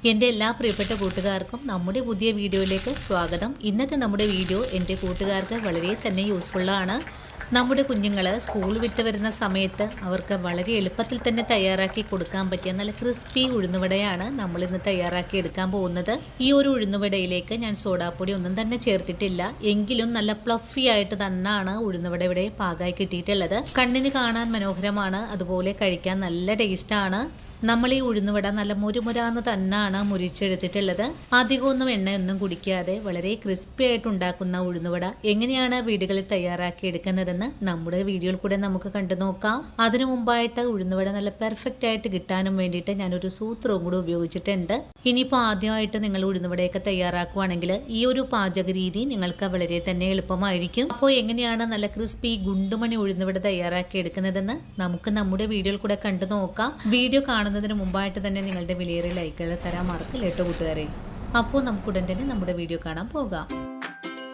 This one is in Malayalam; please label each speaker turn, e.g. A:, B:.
A: എൻ്റെ എല്ലാ പ്രിയപ്പെട്ട കൂട്ടുകാർക്കും നമ്മുടെ പുതിയ വീഡിയോയിലേക്ക് സ്വാഗതം. ഇന്നത്തെ നമ്മുടെ വീഡിയോ എൻ്റെ കൂട്ടുകാർക്ക് വളരെ തന്നെ യൂസ്ഫുള്ളാണ്. നമ്മുടെ കുഞ്ഞുങ്ങൾ സ്കൂൾ വിട്ട് വരുന്ന സമയത്ത് അവർക്ക് വളരെ എളുപ്പത്തിൽ തന്നെ തയ്യാറാക്കി കൊടുക്കാൻ പറ്റിയ നല്ല ക്രിസ്പി ഉഴുന്നുവടയാണ് നമ്മൾ ഇന്ന് തയ്യാറാക്കി എടുക്കാൻ പോകുന്നത്. ഈ ഒരു ഉഴുന്നുവടയിലേക്ക് ഞാൻ സോഡാപ്പൊടി ഒന്നും തന്നെ ചേർത്തിട്ടില്ല. എങ്കിലും നല്ല ഫ്ലഫി ആയിട്ട് തന്നെയാണ് ഉഴുന്നുവട ഇവിടെ പാകമായി കിട്ടിയിട്ടുള്ളത്. കണ്ണിന് കാണാൻ മനോഹരമാണ്, അതുപോലെ കഴിക്കാൻ നല്ല ടേസ്റ്റാണ്. നമ്മൾ ഈ ഉഴുന്നുവട നല്ല മുരുമുരാന്ന് തന്നെയാണ് മുരിച്ചെടുത്തിട്ടുള്ളത്. അധികമൊന്നും എണ്ണയൊന്നും കുടിക്കാതെ വളരെ ക്രിസ്പി ആയിട്ട് ഉണ്ടാക്കുന്ന ഉഴുന്നുവട എങ്ങനെയാണ് വീടുകളിൽ തയ്യാറാക്കി എടുക്കുന്നതെന്ന് നമ്മുടെ വീഡിയോയിൽ കൂടെ നമുക്ക് കണ്ടു നോക്കാം. അതിനു മുമ്പായിട്ട് ഉഴുന്നുവട നല്ല പെർഫെക്റ്റ് ആയിട്ട് കിട്ടാനും വേണ്ടിയിട്ട് ഞാനൊരു സൂത്രവും കൂടെ ഉപയോഗിച്ചിട്ടുണ്ട്. ഇനിയിപ്പോൾ ആദ്യമായിട്ട് നിങ്ങൾ ഉഴുന്നുവടയൊക്കെ തയ്യാറാക്കുവാണെങ്കിൽ ഈ ഒരു പാചക രീതി നിങ്ങൾക്ക് വളരെ തന്നെ എളുപ്പമായിരിക്കും. അപ്പോൾ എങ്ങനെയാണ് നല്ല ക്രിസ്പി ഗുണ്ടുമണി ഉഴുന്നുവട തയ്യാറാക്കി എടുക്കുന്നതെന്ന് നമുക്ക് നമ്മുടെ വീഡിയോയിൽ കൂടെ കണ്ടു നോക്കാം. വീഡിയോ കാണുന്നതിന് മുമ്പായിട്ട് തന്നെ നിങ്ങളുടെ വിലയേറിയ ലൈക്കുകൾ തരാൻ മറക്കില്ല കേട്ടോ കൂട്ടുകാരെ. അപ്പോൾ നമുക്ക് ഉടൻ തന്നെ നമ്മുടെ വീഡിയോ കാണാൻ പോകാം.